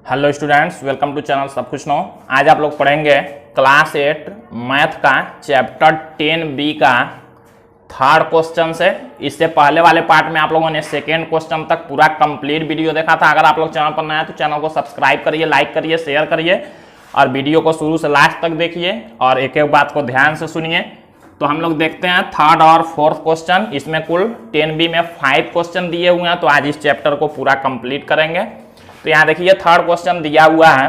Hello students, welcome to channel सब कुछ no. आज आप लोग पढ़ेंगे क्लास 8 मैथ का चैप्टर 10B का थर्ड क्वेश्चन से। इससे पहले वाले पार्ट में आप लोगों ने सेकेंड क्वेश्चन तक पूरा कंप्लीट वीडियो देखा था। अगर आप लोग चैनल पर नए हैं तो चैनल को सब्सक्राइब करिए, लाइक करिए, शेयर करिए और वीडियो को शुरू से लास्ट तक देखिए और एक एक बात को ध्यान से सुनिए। तो हम लोग देखते हैं थर्ड और फोर्थ क्वेश्चन। इसमें कुल 10B में 5 क्वेश्चन दिए हुए हैं, तो आज इस चैप्टर को पूरा कंप्लीट करेंगे। तो यहाँ देखिए थर्ड क्वेश्चन दिया हुआ है,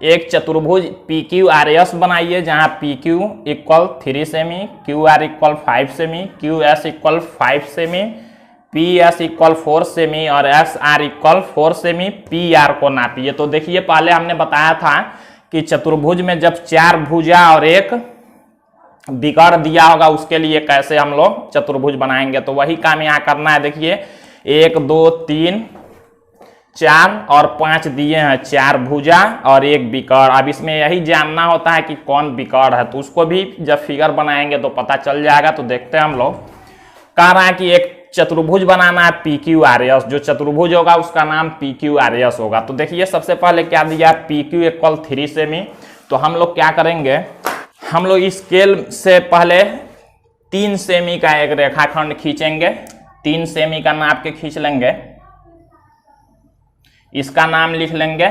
एक चतुर्भुज PQRS बनाइए जहाँ PQ equal 3 semi, QR equal 5 semi, QS equal 5 semi, PS equal 4 semi और SR इक्वल 4 सेमी। PR को नापिए। तो देखिए पहले हमने बताया था कि चतुर्भुज में जब 4 भुजा और एक विकर्ण दिया होगा उसके लिए कैसे हम लोग चतुर्भुज बनाएंगे, तो वही काम यहाँ करना है। देखिए 1 2 3 4 और 5 दिए हैं, 4 भुजा और एक विकर्ण। अब इसमें यही जानना होता है कि कौन विकर्ण है, तो उसको भी जब फिगर बनाएंगे तो पता चल जाएगा। तो देखते हैं हम लोग। कह रहा है कि एक चतुर्भुज बनाना है PQRS, जो चतुर्भुज होगा उसका नाम PQRS होगा। तो देखिए सबसे पहले क्या दिया, PQ इक्वल 3 सेमी। तो हम लोग क्या करेंगे, हम लोग स्केल से पहले 3 सेमी का एक रेखाखंड खींचेंगे। 3 सेमी का नाप के खींच लेंगे, इसका नाम लिख लेंगे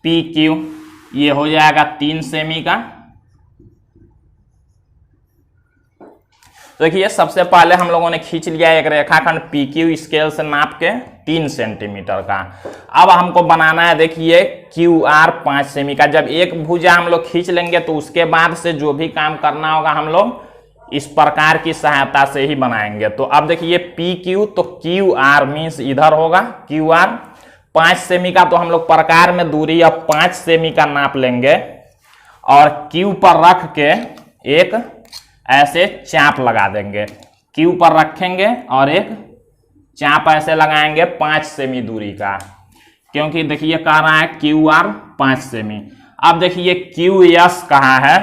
PQ। ये हो जाएगा 3 सेमी का। तो देखिए सबसे पहले हम लोगों ने खींच लिया एक रेखाखंड PQ स्केल से नाप के 3 सेंटीमीटर का। अब हमको बनाना है देखिए QR 5 सेमी का। जब एक भुजा हम लोग खींच लेंगे तो उसके बाद से जो भी काम करना होगा हम लोग इस प्रकार की सहायता से ही बनाएंगे। तो अब देखिए PQ तो QR मीन्स इधर होगा QR 5 सेमी का। तो हम लोग प्रकार में दूरी अब 5 सेमी का नाप लेंगे और Q पर रख के एक ऐसे चाप लगा देंगे। Q पर रखेंगे और एक चाप ऐसे लगाएंगे 5 सेमी दूरी का, क्योंकि देखिए कह रहा है QR 5 सेमी। अब देखिए QS कहाँ है,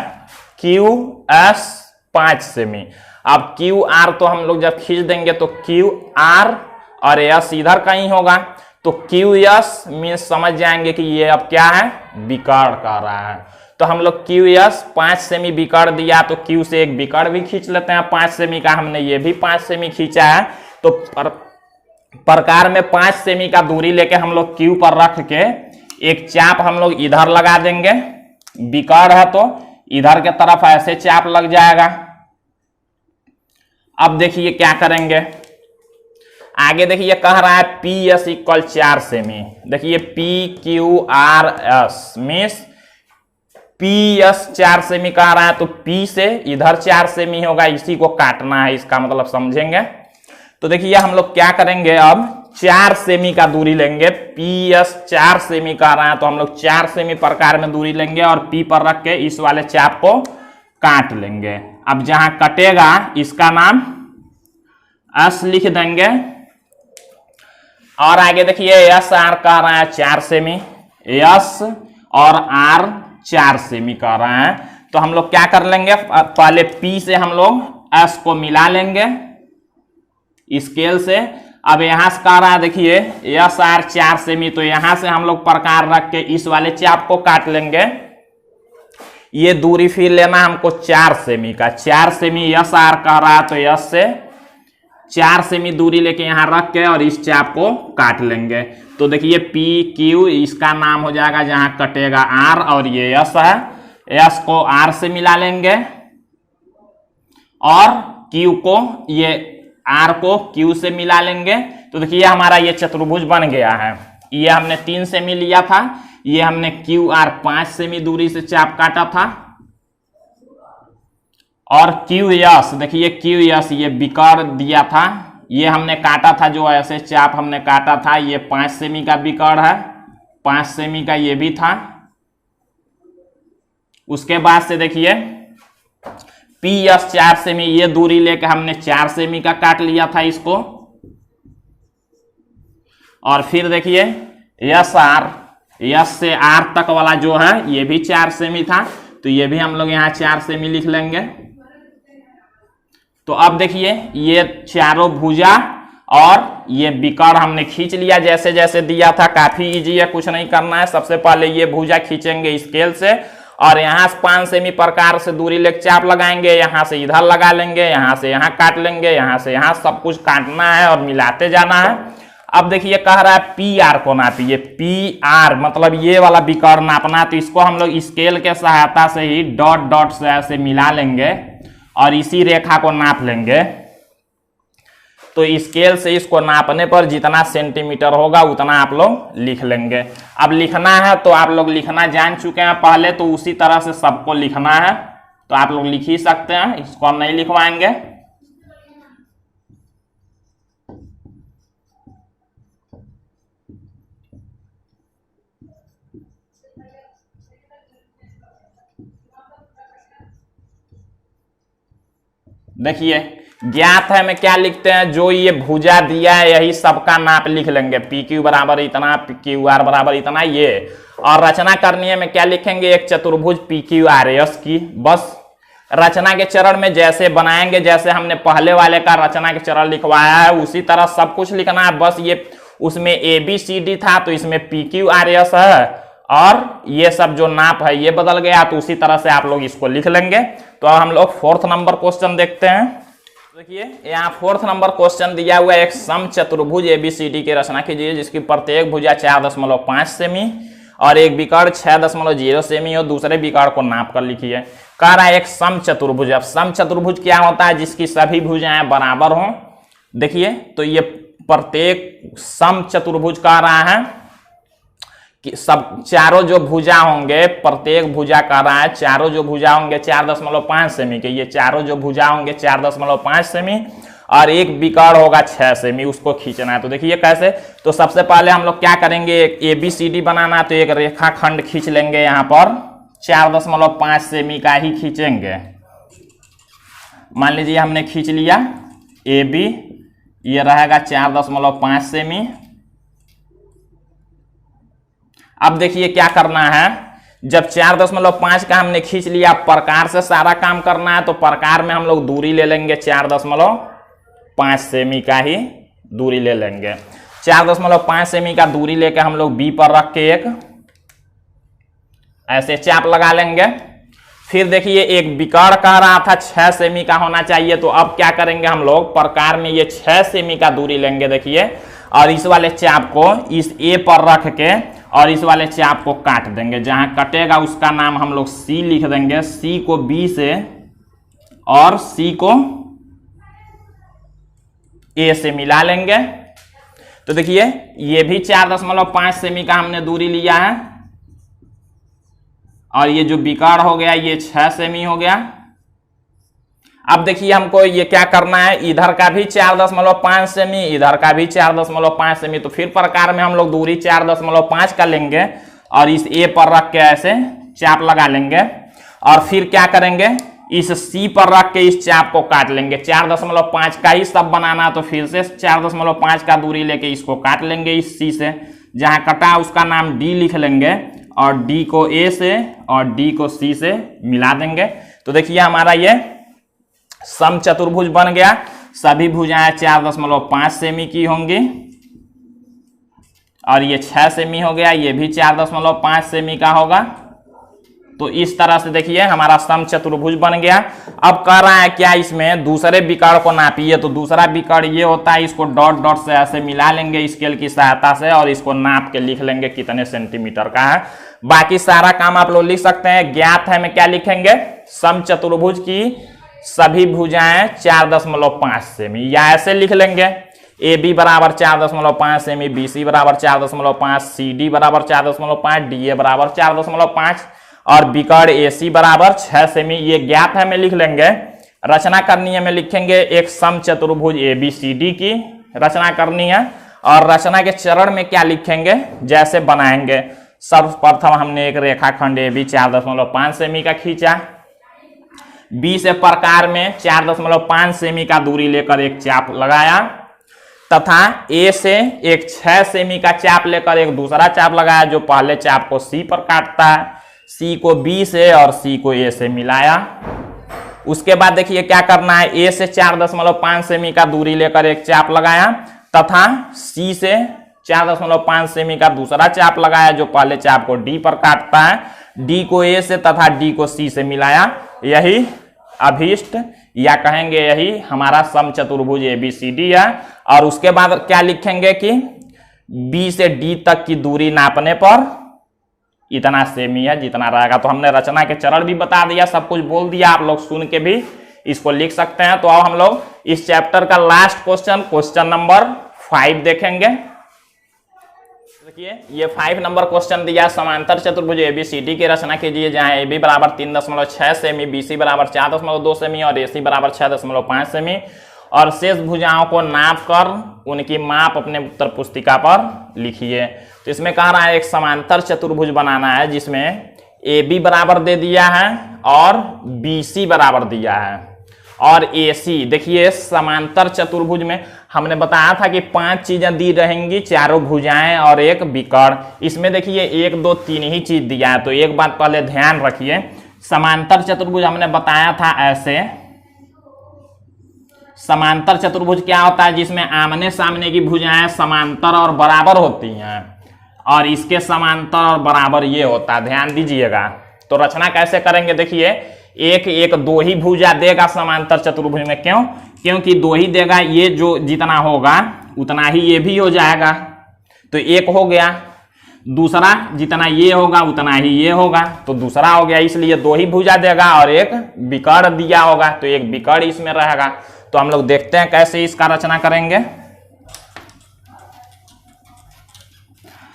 QS 5 सेमी। अब QR तो हम लोग जब खींच देंगे तो QR और S इधर कहीं होगा, तो QS मीन्स समझ जाएंगे कि ये अब क्या है, विकर्ण कर रहा है। तो हम लोग QS 5 सेमी विकर्ण दिया, तो Q से एक विकर्ण भी खींच लेते हैं 5 सेमी का। हमने ये भी 5 सेमी खींचा है, तो प्रकार में 5 सेमी का दूरी लेके हम लोग Q पर रख के एक चाप हम लोग इधर लगा देंगे। विकर्ण है तो इधर के तरफ ऐसे चाप लग जाएगा। अब देखिए क्या करेंगे आगे। देखिए कह रहा है PS इक्वल 4 सेमी। देखिए PQRS मीन्स PS 4 सेमी कह रहा है, तो P से इधर 4 सेमी होगा, इसी को काटना है, इसका मतलब समझेंगे। तो देखिए हम लोग क्या करेंगे, अब 4 सेमी का दूरी लेंगे। PS 4 सेमी कह रहा है, तो हम लोग 4 सेमी प्रकार में दूरी लेंगे और P पर रख के इस वाले चाप को काट लेंगे। अब जहां कटेगा इसका नाम S लिख देंगे। और आगे देखिए SR कह रहा है 4 सेमी, S और R 4 सेमी कह रहा है। तो हम लोग क्या कर लेंगे, पहले P से हम लोग S को मिला लेंगे स्केल से। अब यहां से कह रहा है देखिए SR 4 सेमी, तो यहां से हम लोग प्रकार रख के इस वाले चाप को काट लेंगे। ये दूरी फिर लेना हमको 4 सेमी का। 4 सेमी SR कह रहा है, तो S से 4 सेमी दूरी लेके यहां रख के और इस चाप को काट लेंगे। तो देखिए PQ इसका नाम हो जाएगा जहां कटेगा R, और ये S है, S को R से मिला लेंगे और Q को ये R को Q से मिला लेंगे। तो देखिए हमारा ये चतुर्भुज बन गया है। ये हमने 3 सेमी लिया था, ये हमने QR 5 सेमी दूरी से चाप काटा था और QS देखिए QS ये विकर्ण दिया था, ये हमने काटा था, जो ऐसे चाप हमने काटा था ये 5 सेमी का विकर्ण है, 5 सेमी का ये भी था। उसके बाद से देखिए PS 4 सेमी, ये दूरी लेके हमने 4 सेमी का काट लिया था इसको। और फिर देखिए SR, S से R तक वाला जो है ये भी 4 सेमी था, तो ये भी हम लोग यहाँ 4 सेमी लिख लेंगे। तो अब देखिए ये चारों भुजा और ये बिकड़ हमने खींच लिया जैसे जैसे दिया था, काफी इजी है, कुछ नहीं करना है। सबसे पहले ये भुजा खींचेंगे स्केल से और यहाँ से 5 सेमी प्रकार से दूरी लेके चाप लगाएंगे, यहाँ से इधर लगा लेंगे, यहाँ से यहाँ काट लेंगे, यहाँ से यहाँ, सब कुछ काटना है और मिलाते जाना है। अब देखिए कह रहा है पी आर को नापिए, पी आर मतलब ये वाला बिकड़ नापना, तो इसको हम लोग स्केल के सहायता से ही डॉट डॉट से ऐसे मिला लेंगे और इसी रेखा को नाप लेंगे। तो स्केल से इसको नापने पर जितना सेंटीमीटर होगा उतना आप लोग लिख लेंगे। अब लिखना है तो आप लोग लिखना जान चुके हैं पहले, तो उसी तरह से सबको लिखना है, तो आप लोग लिख ही सकते हैं, इसको हम नहीं लिखवाएंगे। देखिए ज्ञात है में क्या लिखते हैं, जो ये भुजा दिया है यही सबका नाप लिख लेंगे, पी क्यू बराबर इतना, पी क्यू आर बराबर इतना ये। और रचना करनी है में क्या लिखेंगे, एक चतुर्भुज पी क्यू आर एस की। बस रचना के चरण में जैसे बनाएंगे, जैसे हमने पहले वाले का रचना के चरण लिखवाया है उसी तरह सब कुछ लिखना है। बस ये उसमें ए बी सी डी था तो इसमें पी क्यू आर एस है और ये सब जो नाप है ये बदल गया, तो उसी तरह से आप लोग इसको लिख लेंगे। तो अब हम लोग 4th नंबर क्वेश्चन देखते हैं। देखिए यहाँ 4th नंबर क्वेश्चन दिया हुआ है, एक सम चतुर्भुज एबीसीडी की रचना कीजिए जिसकी प्रत्येक भुजा 4.5 सेमी और एक बिकड़ 6.0 सेमी और दूसरे बिकड़ को नाप कर लिखिए। कह रहा है एक सम चतुर्भुज। अब सम चतुर्भुज क्या होता है, जिसकी सभी भुजाएं बराबर हों। देखिए तो ये प्रत्येक सम चतुर्भुज कह रहा है कि सब चारों जो भुजा होंगे, प्रत्येक भुजा कह रहा है चारों जो भुजा होंगे 4.5 सेमी के, ये चारों जो भुजा होंगे 4.5 सेमी और एक बिकड़ होगा 6 सेमी, उसको खींचना है। तो देखिए कैसे, तो सबसे पहले हम लोग क्या करेंगे, एक ABCD बनाना है तो एक रेखाखंड खींच लेंगे, यहाँ पर 4.5 सेमी का ही खींचेंगे। मान लीजिए हमने खींच लिया AB, ये रहेगा 4.5 सेमी। अब देखिए क्या करना है, जब 4.5 का हमने खींच लिया, प्रकार से सारा काम करना है, तो प्रकार में हम लोग दूरी ले लेंगे 4.5 सेमी का ही दूरी ले लेंगे। 4.5 सेमी का दूरी लेके हम लोग B पर रख के एक ऐसे चाप लगा लेंगे। फिर देखिए एक बिकड़ कह रहा था 6 सेमी का होना चाहिए, तो अब क्या करेंगे हम लोग, प्रकार में ये 6 सेमी का दूरी लेंगे देखिए, और इस वाले चाप को इस A पर रख के और इस वाले चाप को काट देंगे। जहां कटेगा उसका नाम हम लोग C लिख देंगे, C को B से और C को A से मिला लेंगे। तो देखिए ये भी 4.5 सेमी का हमने दूरी लिया है और ये जो बिकड़ हो गया ये 6 सेमी हो गया। अब देखिए हमको ये क्या करना है, इधर का भी 4.5 सेमी, इधर का भी 4.5 सेमी, तो फिर प्रकार में हम लोग दूरी 4.5 का लेंगे और इस A पर रख के ऐसे चाप लगा लेंगे और फिर क्या करेंगे, इस C पर रख के इस चाप को काट लेंगे। 4.5 का ही सब बनाना, तो फिर से 4.5 का दूरी लेके इसको काट लेंगे इस C से। जहां कटा उसका नाम D लिख लेंगे और D को A से और D को C से मिला देंगे। तो देखिए हमारा ये सम चतुर्भुज बन गया। सभी भुजाएं 4.5 सेमी की होंगी और ये 6 सेमी हो गया, ये भी 4.5 सेमी का होगा। तो इस तरह से देखिए हमारा सम चतुर्भुज बन गया। अब कह रहा है क्या, इसमें दूसरे बिकड़ को नापिए। तो दूसरा बिकड़ ये होता है, इसको डॉट डॉट से ऐसे मिला लेंगे स्केल की सहायता से और इसको नाप के लिख लेंगे कितने सेंटीमीटर का है। बाकी सारा काम आप लोग लिख सकते हैं। ज्ञात है में क्या लिखेंगे, सम चतुर्भुज की सभी भुजाएं 4.5 सेमी, या ऐसे लिख लेंगे AB बराबर 4.5 सेमी, BC बराबर 4.5, CD बराबर 4.5, DA बराबर 4.5 और बिकड़ AC बराबर 6 सेमी। ये ज्ञात है में लिख लेंगे। रचना करनी है में लिखेंगे एक सम चतुर्भुज ABCD की रचना करनी है और रचना के चरण में क्या लिखेंगे, जैसे बनाएंगे। सर्वप्रथम हमने एक रेखाखंड AB 4.5 सेमी का खींचा, B से प्रकार में 4.5 सेमी का दूरी लेकर एक चाप लगाया तथा A से एक 6 सेमी का चाप लेकर एक दूसरा चाप लगाया, जो पहले चाप को C पर काटता है। C को B से और C को A से मिलाया। उसके बाद देखिए क्या करना है, A से 4.5 सेमी का दूरी लेकर एक चाप लगाया तथा सी से 4.5 सेमी का दूसरा चाप लगाया जो पहले चाप को डी पर काटता है, डी को ए से तथा डी को सी से मिलाया। यही अभीष्ट या कहेंगे यही हमारा समचतुर्भुज एबीसीडी है। और उसके बाद क्या लिखेंगे कि बी से डी तक की दूरी नापने पर इतना सेमी है जितना रहेगा। तो हमने रचना के चरण भी बता दिया, सब कुछ बोल दिया, आप लोग सुन के भी इसको लिख सकते हैं। तो अब हम लोग इस चैप्टर का लास्ट क्वेश्चन नंबर 5 देखेंगे। देखिए ये 5 नंबर क्वेश्चन दिया, समांतर चतुर्भुज एबीसीडी की रचना कीजिए जहां ए बी बराबर 3.6 सेमी, बी सी बराबर 4.2 सेमी और ए सी बराबर 6.5 सेमी, और शेष भुजाओं को नाप कर उनकी माप अपने उत्तर पुस्तिका पर लिखिए। तो इसमें कह रहा है एक समांतर चतुर्भुज बनाना है जिसमें ए बी बराबर दे दिया है और बी सी बराबर दिया है और ए सी। देखिए समांतर चतुर्भुज में हमने बताया था कि 5 चीजें दी रहेंगी, चारों भुजाएं और एक विकर्ण। इसमें देखिए 1 2 3 ही चीज दिया है। तो एक बात पहले ध्यान रखिए, समांतर चतुर्भुज हमने बताया था ऐसे, समांतर चतुर्भुज क्या होता है जिसमें आमने सामने की भुजाएं समांतर और बराबर होती हैं, और इसके समांतर और बराबर ये होता है, ध्यान दीजिएगा। तो रचना कैसे करेंगे, देखिए 1 1 2 ही भुजा देगा समांतर चतुर्भुज में। क्यों? क्योंकि 2 ही देगा, ये जो जितना होगा उतना ही ये भी हो जाएगा, तो 1 हो गया। दूसरा जितना ये होगा उतना ही ये होगा, तो दूसरा हो गया। इसलिए 2 ही भुजा देगा और एक विकर्ण दिया होगा, तो एक विकर्ण इसमें रहेगा। तो हम लोग देखते हैं कैसे इसका रचना करेंगे।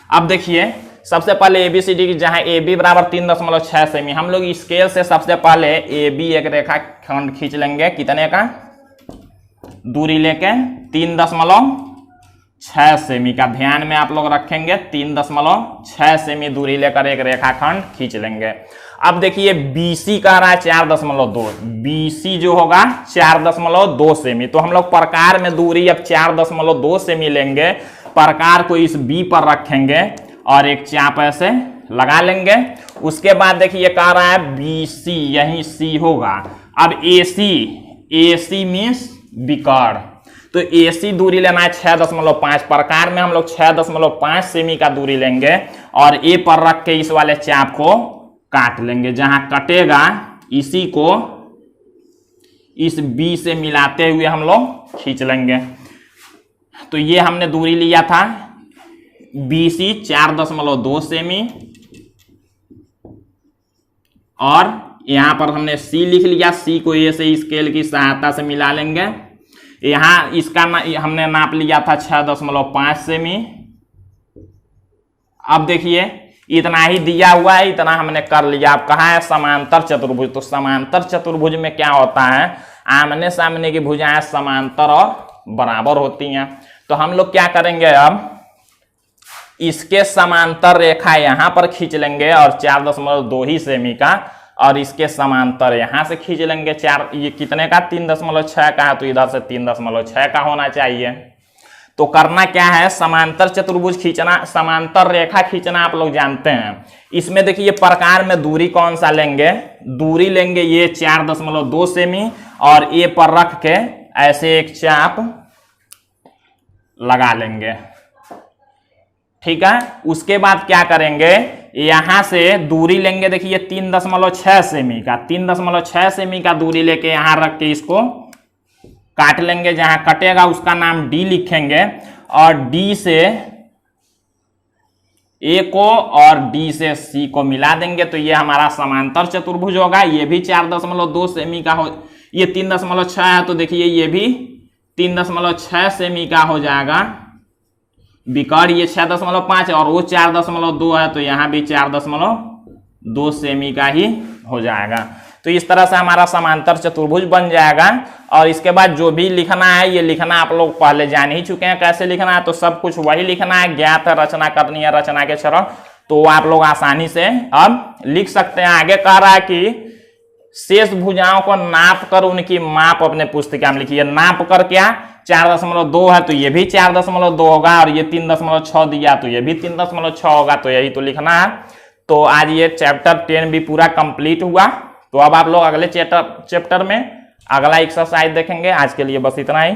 अब देखिए सबसे पहले एबीसीडी की जहां ए बी बराबर 3.6 सेमी, हम लोग स्केल से सबसे पहले ए बी एक रेखा खंड खींच लेंगे। कितने का? दूरी लेके 3.6 सेमी का ध्यान में आप लोग रखेंगे। 3.6 सेमी दूरी लेकर एक रेखाखंड खींच लेंगे। अब देखिए बीसी कह रहा है 4.2, बीसी जो होगा 4.2 सेमी। तो हम लोग प्रकार में दूरी अब 4.2 सेमी लेंगे, प्रकार को इस बी पर रखेंगे और एक चाप ऐसे लगा लेंगे। उसके बाद देखिए कह रहा है बीसी, यही सी होगा। अब एसी, एसी मीन्स विकर्ण, तो एसी दूरी लेना है 6.5, प्रकार में हम लोग 6.5 सेमी का दूरी लेंगे और ए पर रख के इस वाले चाप को काट लेंगे। जहां कटेगा इसी को इस बी से मिलाते हुए हम लोग खींच लेंगे। तो ये हमने दूरी लिया था बीसी 4.2 सेमी, और यहां पर हमने सी लिख लिया। सी को ए से स्केल की सहायता से मिला लेंगे। यहां इसका हमने नाप लिया था 6.5 सेमी। अब देखिए इतना ही दिया हुआ है, इतना हमने कर लिया। अब कहा है समांतर चतुर्भुज, तो समांतर चतुर्भुज में क्या होता है, आमने सामने की भुजाएं समांतर और बराबर होती हैं। तो हम लोग क्या करेंगे, अब इसके समांतर रेखा यहां पर खींच लेंगे और 4.2 ही सेमी का, और इसके समांतर यहां से खींच लेंगे 4, ये कितने का 3.6 का है, तो इधर से 3.6 का होना चाहिए। तो करना क्या है, समांतर चतुर्भुज खींचना, समांतर रेखा खींचना आप लोग जानते हैं। इसमें देखिए प्रकार में दूरी कौन सा लेंगे, दूरी लेंगे ये 4.2 सेमी और ए पर रख के ऐसे एक चाप लगा लेंगे, ठीक है। उसके बाद क्या करेंगे, यहां से दूरी लेंगे, देखिए 3.6 सेमी का, 3.6 सेमी का दूरी लेके यहां रख के इसको काट लेंगे। जहां कटेगा उसका नाम डी लिखेंगे और डी से ए को और डी से सी को मिला देंगे। तो ये हमारा समांतर चतुर्भुज होगा। ये भी 4.2 सेमी का हो, ये 3.6 है, तो देखिए ये भी 3.6 सेमी का हो जाएगा। विकर्ण ये 6.5 और वो 4.2 है, तो यहाँ भी 4.2 सेमी का ही हो जाएगा। तो इस तरह से हमारा समांतर चतुर्भुज बन जाएगा। और इसके बाद जो भी लिखना है, ये लिखना आप लोग पहले जान ही चुके हैं कैसे लिखना है, तो सब कुछ वही लिखना है। ज्ञात है, रचना करनी है, रचना के चरण, तो आप लोग आसानी से अब लिख सकते हैं। आगे कह रहा है कि शेष भुजाओं को नाप कर उनकी माप अपने पुस्तिका में लिखिए। नाप कर क्या, 4.2 है, तो ये भी 4.2 होगा, और ये 3.6 दिया तो ये भी 3.6 होगा, तो यही तो लिखना है। तो आज ये चैप्टर 10 भी पूरा कंप्लीट हुआ। तो अब आप लोग अगले चैप्टर में अगला एक्सरसाइज देखेंगे। आज के लिए बस इतना ही।